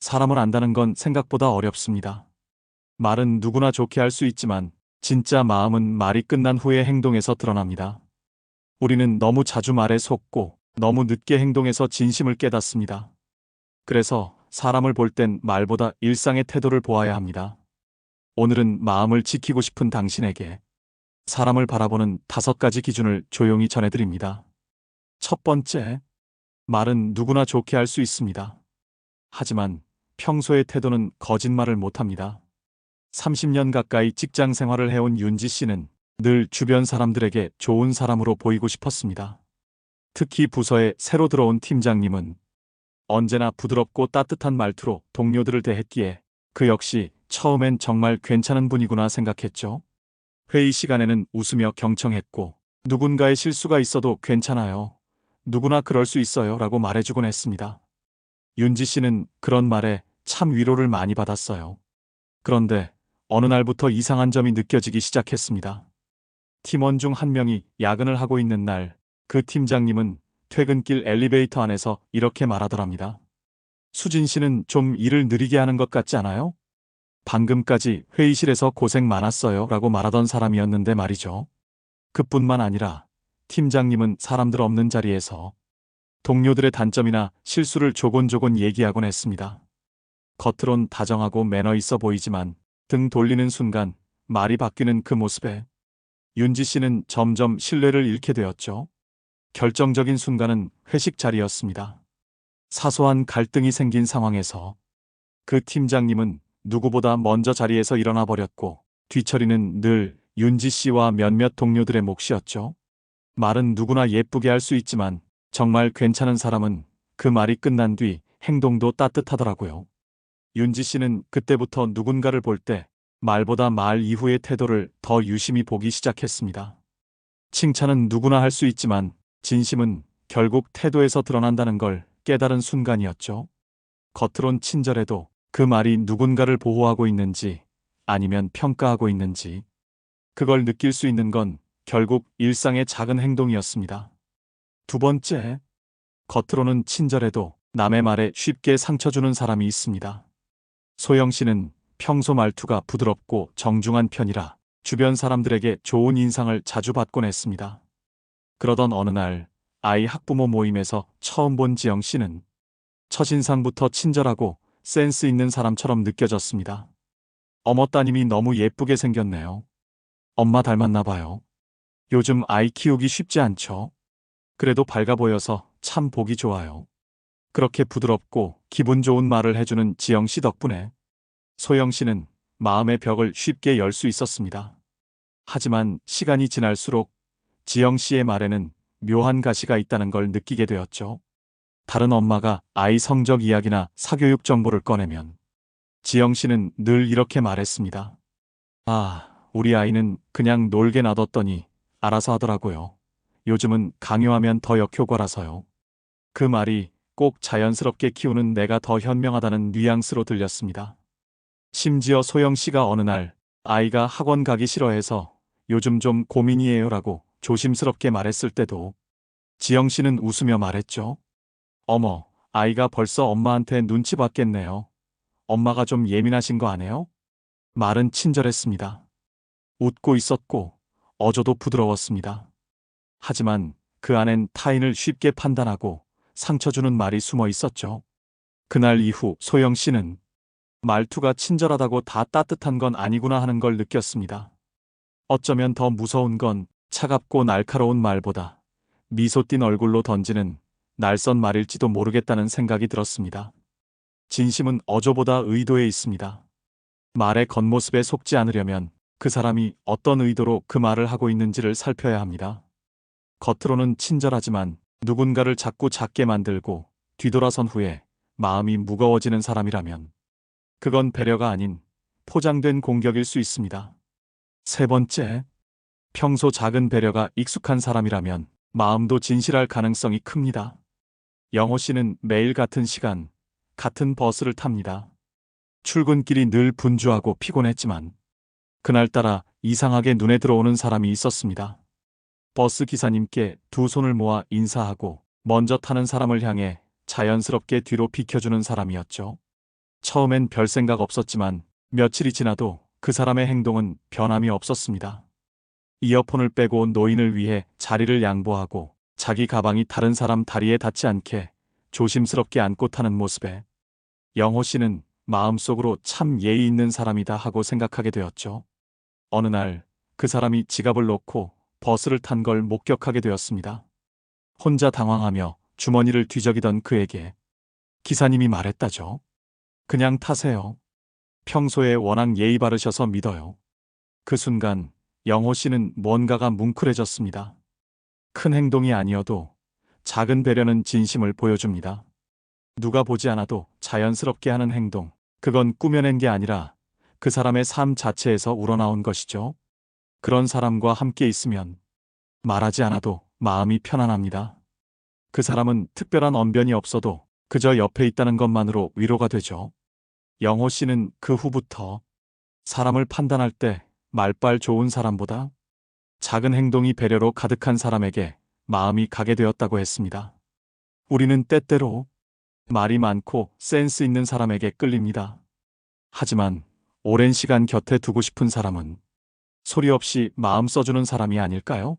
사람을 안다는 건 생각보다 어렵습니다. 말은 누구나 좋게 할 수 있지만 진짜 마음은 말이 끝난 후의 행동에서 드러납니다. 우리는 너무 자주 말에 속고 너무 늦게 행동해서 진심을 깨닫습니다. 그래서 사람을 볼 땐 말보다 일상의 태도를 보아야 합니다. 오늘은 마음을 지키고 싶은 당신에게 사람을 바라보는 5가지 기준을 조용히 전해드립니다. 첫 번째, 말은 누구나 좋게 할 수 있습니다. 하지만 평소의 태도는 거짓말을 못합니다. 30년 가까이 직장 생활을 해온 윤지 씨는 늘 주변 사람들에게 좋은 사람으로 보이고 싶었습니다. 특히 부서에 새로 들어온 팀장님은 언제나 부드럽고 따뜻한 말투로 동료들을 대했기에 그 역시 처음엔 정말 괜찮은 분이구나 생각했죠. 회의 시간에는 웃으며 경청했고 누군가의 실수가 있어도 괜찮아요. 누구나 그럴 수 있어요 라고 말해주곤 했습니다. 윤지 씨는 그런 말에 참 위로를 많이 받았어요. 그런데 어느 날부터 이상한 점이 느껴지기 시작했습니다. 팀원 중 한 명이 야근을 하고 있는 날, 그 팀장님은 퇴근길 엘리베이터 안에서 이렇게 말하더랍니다. 수진 씨는 좀 일을 느리게 하는 것 같지 않아요? 방금까지 회의실에서 고생 많았어요 라고 말하던 사람이었는데 말이죠. 그뿐만 아니라 팀장님은 사람들 없는 자리에서 동료들의 단점이나 실수를 조곤조곤 얘기하곤 했습니다. 겉으론 다정하고 매너 있어 보이지만 등 돌리는 순간 말이 바뀌는 그 모습에 윤지 씨는 점점 신뢰를 잃게 되었죠. 결정적인 순간은 회식 자리였습니다. 사소한 갈등이 생긴 상황에서 그 팀장님은 누구보다 먼저 자리에서 일어나 버렸고 뒤처리는 늘 윤지 씨와 몇몇 동료들의 몫이었죠. 말은 누구나 예쁘게 할 수 있지만 정말 괜찮은 사람은 그 말이 끝난 뒤 행동도 따뜻하더라고요. 윤지 씨는 그때부터 누군가를 볼 때 말보다 말 이후의 태도를 더 유심히 보기 시작했습니다. 칭찬은 누구나 할 수 있지만 진심은 결국 태도에서 드러난다는 걸 깨달은 순간이었죠. 겉으론 친절해도 그 말이 누군가를 보호하고 있는지 아니면 평가하고 있는지 그걸 느낄 수 있는 건 결국 일상의 작은 행동이었습니다. 두 번째, 겉으로는 친절해도 남의 말에 쉽게 상처 주는 사람이 있습니다. 소영 씨는 평소 말투가 부드럽고 정중한 편이라 주변 사람들에게 좋은 인상을 자주 받곤 했습니다. 그러던 어느 날 아이 학부모 모임에서 처음 본 지영 씨는 첫인상부터 친절하고 센스 있는 사람처럼 느껴졌습니다. 어머 따님이 너무 예쁘게 생겼네요. 엄마 닮았나 봐요. 요즘 아이 키우기 쉽지 않죠. 그래도 밝아 보여서 참 보기 좋아요. 그렇게 부드럽고 기분 좋은 말을 해주는 지영 씨 덕분에 소영 씨는 마음의 벽을 쉽게 열 수 있었습니다. 하지만 시간이 지날수록 지영 씨의 말에는 묘한 가시가 있다는 걸 느끼게 되었죠. 다른 엄마가 아이 성적 이야기나 사교육 정보를 꺼내면 지영 씨는 늘 이렇게 말했습니다. 아, 우리 아이는 그냥 놀게 놔뒀더니 알아서 하더라고요. 요즘은 강요하면 더 역효과라서요. 그 말이 꼭 자연스럽게 키우는 내가 더 현명하다는 뉘앙스로 들렸습니다. 심지어 소영 씨가 어느 날 아이가 학원 가기 싫어해서 요즘 좀 고민이에요 라고 조심스럽게 말했을 때도 지영 씨는 웃으며 말했죠. 어머, 아이가 벌써 엄마한테 눈치 봤겠네요. 엄마가 좀 예민하신 거 아네요? 말은 친절했습니다. 웃고 있었고 어조도 부드러웠습니다. 하지만 그 안엔 타인을 쉽게 판단하고 상처 주는 말이 숨어 있었죠. 그날 이후 소영 씨는 말투가 친절하다고 다 따뜻한 건 아니구나 하는 걸 느꼈습니다. 어쩌면 더 무서운 건 차갑고 날카로운 말보다 미소 띤 얼굴로 던지는 날선 말일지도 모르겠다는 생각이 들었습니다. 진심은 어조보다 의도에 있습니다. 말의 겉모습에 속지 않으려면 그 사람이 어떤 의도로 그 말을 하고 있는지를 살펴야 합니다. 겉으로는 친절하지만 누군가를 자꾸 작게 만들고 뒤돌아선 후에 마음이 무거워지는 사람이라면 그건 배려가 아닌 포장된 공격일 수 있습니다. 세 번째, 평소 작은 배려가 익숙한 사람이라면 마음도 진실할 가능성이 큽니다. 영호 씨는 매일 같은 시간, 같은 버스를 탑니다. 출근길이 늘 분주하고 피곤했지만 그날따라 이상하게 눈에 들어오는 사람이 있었습니다. 버스 기사님께 두 손을 모아 인사하고 먼저 타는 사람을 향해 자연스럽게 뒤로 비켜주는 사람이었죠. 처음엔 별 생각 없었지만 며칠이 지나도 그 사람의 행동은 변함이 없었습니다. 이어폰을 빼고 온 노인을 위해 자리를 양보하고 자기 가방이 다른 사람 다리에 닿지 않게 조심스럽게 안고 타는 모습에 영호 씨는 마음속으로 참 예의 있는 사람이다 하고 생각하게 되었죠. 어느 날 그 사람이 지갑을 놓고 버스를 탄 걸 목격하게 되었습니다. 혼자 당황하며 주머니를 뒤적이던 그에게 기사님이 말했다죠. 그냥 타세요. 평소에 워낙 예의 바르셔서 믿어요. 그 순간 영호 씨는 뭔가가 뭉클해졌습니다. 큰 행동이 아니어도 작은 배려는 진심을 보여줍니다. 누가 보지 않아도 자연스럽게 하는 행동, 그건 꾸며낸 게 아니라 그 사람의 삶 자체에서 우러나온 것이죠. 그런 사람과 함께 있으면 말하지 않아도 마음이 편안합니다. 그 사람은 특별한 언변이 없어도 그저 옆에 있다는 것만으로 위로가 되죠. 영호 씨는 그 후부터 사람을 판단할 때 말빨 좋은 사람보다 작은 행동이 배려로 가득한 사람에게 마음이 가게 되었다고 했습니다. 우리는 때때로 말이 많고 센스 있는 사람에게 끌립니다. 하지만 오랜 시간 곁에 두고 싶은 사람은 소리 없이 마음 써주는 사람이 아닐까요?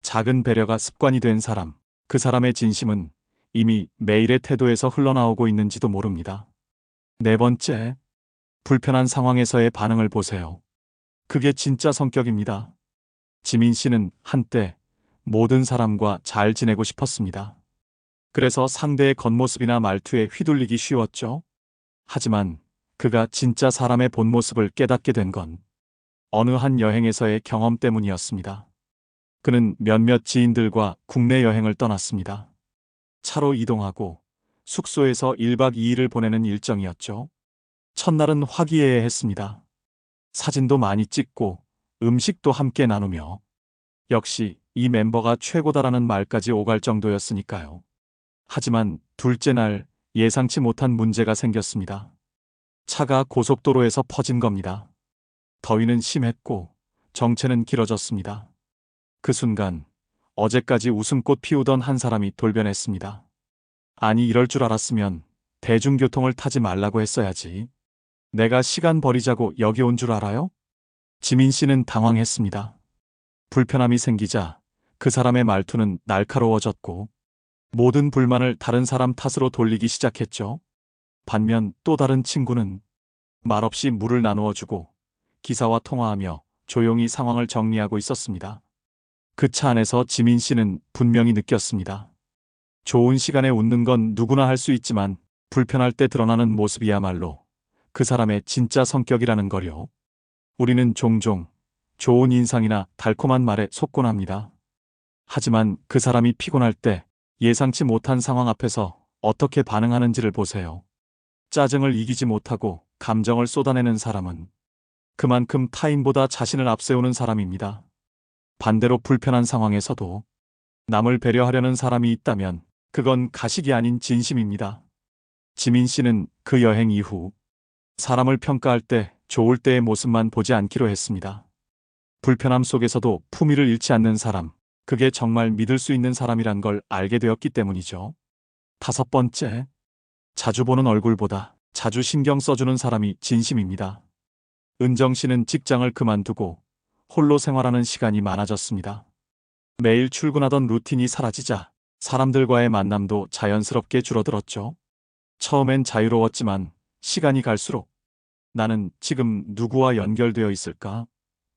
작은 배려가 습관이 된 사람, 그 사람의 진심은 이미 매일의 태도에서 흘러나오고 있는지도 모릅니다. 네 번째, 불편한 상황에서의 반응을 보세요. 그게 진짜 성격입니다. 지민 씨는 한때 모든 사람과 잘 지내고 싶었습니다. 그래서 상대의 겉모습이나 말투에 휘둘리기 쉬웠죠. 하지만 그가 진짜 사람의 본 모습을 깨닫게 된 건 어느 한 여행에서의 경험 때문이었습니다. 그는 몇몇 지인들과 국내 여행을 떠났습니다. 차로 이동하고 숙소에서 1박 2일을 보내는 일정이었죠. 첫날은 화기애애했습니다. 사진도 많이 찍고 음식도 함께 나누며 역시 이 멤버가 최고다라는 말까지 오갈 정도였으니까요. 하지만 둘째 날 예상치 못한 문제가 생겼습니다. 차가 고속도로에서 퍼진 겁니다. 더위는 심했고 정체는 길어졌습니다. 그 순간 어제까지 웃음꽃 피우던 한 사람이 돌변했습니다. 아니 이럴 줄 알았으면 대중교통을 타지 말라고 했어야지. 내가 시간 버리자고 여기 온 줄 알아요? 지민 씨는 당황했습니다. 불편함이 생기자 그 사람의 말투는 날카로워졌고 모든 불만을 다른 사람 탓으로 돌리기 시작했죠. 반면 또 다른 친구는 말없이 물을 나누어주고 기사와 통화하며 조용히 상황을 정리하고 있었습니다. 그 차 안에서 지민 씨는 분명히 느꼈습니다. 좋은 시간에 웃는 건 누구나 할 수 있지만 불편할 때 드러나는 모습이야말로 그 사람의 진짜 성격이라는 거요. 우리는 종종 좋은 인상이나 달콤한 말에 속곤 합니다. 하지만 그 사람이 피곤할 때 예상치 못한 상황 앞에서 어떻게 반응하는지를 보세요. 짜증을 이기지 못하고 감정을 쏟아내는 사람은 그만큼 타인보다 자신을 앞세우는 사람입니다. 반대로 불편한 상황에서도 남을 배려하려는 사람이 있다면 그건 가식이 아닌 진심입니다. 지민 씨는 그 여행 이후 사람을 평가할 때 좋을 때의 모습만 보지 않기로 했습니다. 불편함 속에서도 품위를 잃지 않는 사람, 그게 정말 믿을 수 있는 사람이란 걸 알게 되었기 때문이죠. 다섯 번째, 자주 보는 얼굴보다 자주 신경 써주는 사람이 진심입니다. 은정 씨는 직장을 그만두고 홀로 생활하는 시간이 많아졌습니다. 매일 출근하던 루틴이 사라지자 사람들과의 만남도 자연스럽게 줄어들었죠. 처음엔 자유로웠지만 시간이 갈수록 나는 지금 누구와 연결되어 있을까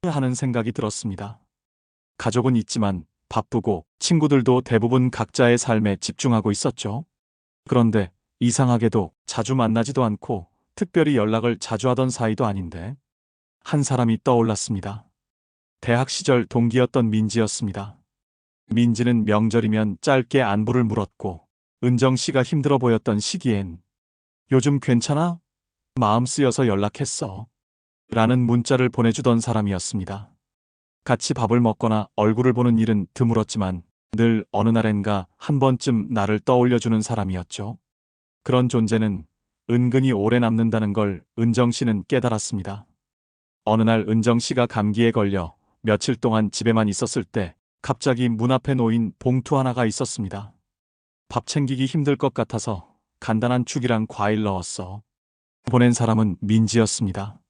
하는 생각이 들었습니다. 가족은 있지만 바쁘고 친구들도 대부분 각자의 삶에 집중하고 있었죠. 그런데 이상하게도 자주 만나지도 않고 특별히 연락을 자주 하던 사이도 아닌데 한 사람이 떠올랐습니다. 대학 시절 동기였던 민지였습니다. 민지는 명절이면 짧게 안부를 물었고 은정 씨가 힘들어 보였던 시기엔 요즘 괜찮아? 마음 쓰여서 연락했어. 라는 문자를 보내주던 사람이었습니다. 같이 밥을 먹거나 얼굴을 보는 일은 드물었지만 늘 어느 날엔가 한 번쯤 나를 떠올려주는 사람이었죠. 그런 존재는 은근히 오래 남는다는 걸 은정 씨는 깨달았습니다. 어느 날 은정 씨가 감기에 걸려 며칠 동안 집에만 있었을 때 갑자기 문 앞에 놓인 봉투 하나가 있었습니다. 밥 챙기기 힘들 것 같아서 간단한 죽이랑 과일 넣었어. 보낸 사람은 민지였습니다.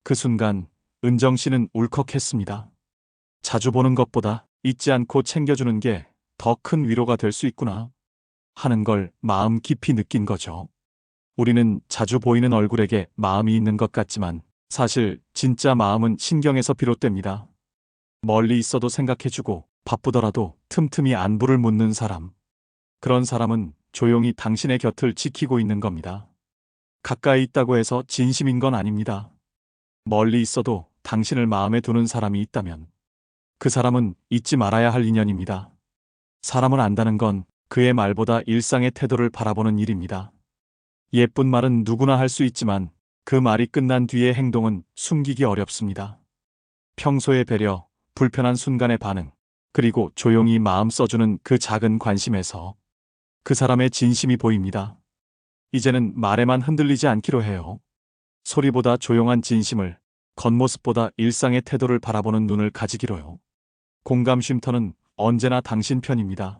그 순간 은정 씨는 울컥했습니다. 자주 보는 것보다 잊지 않고 챙겨주는 게 더 큰 위로가 될 수 있구나 하는 걸 마음 깊이 느낀 거죠. 우리는 자주 보이는 얼굴에게 마음이 있는 것 같지만 사실 진짜 마음은 신경에서 비롯됩니다. 멀리 있어도 생각해주고 바쁘더라도 틈틈이 안부를 묻는 사람. 그런 사람은 조용히 당신의 곁을 지키고 있는 겁니다. 가까이 있다고 해서 진심인 건 아닙니다. 멀리 있어도 당신을 마음에 두는 사람이 있다면 그 사람은 잊지 말아야 할 인연입니다. 사람을 안다는 건 그의 말보다 일상의 태도를 바라보는 일입니다. 예쁜 말은 누구나 할 수 있지만 그 말이 끝난 뒤의 행동은 숨기기 어렵습니다. 평소의 배려, 불편한 순간의 반응, 그리고 조용히 마음 써주는 그 작은 관심에서 그 사람의 진심이 보입니다. 이제는 말에만 흔들리지 않기로 해요. 소리보다 조용한 진심을, 겉모습보다 일상의 태도를 바라보는 눈을 가지기로요. 공감 쉼터는 언제나 당신 편입니다.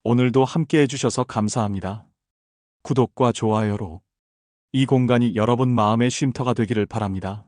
오늘도 함께 해주셔서 감사합니다. 구독과 좋아요로 이 공간이 여러분 마음의 쉼터가 되기를 바랍니다.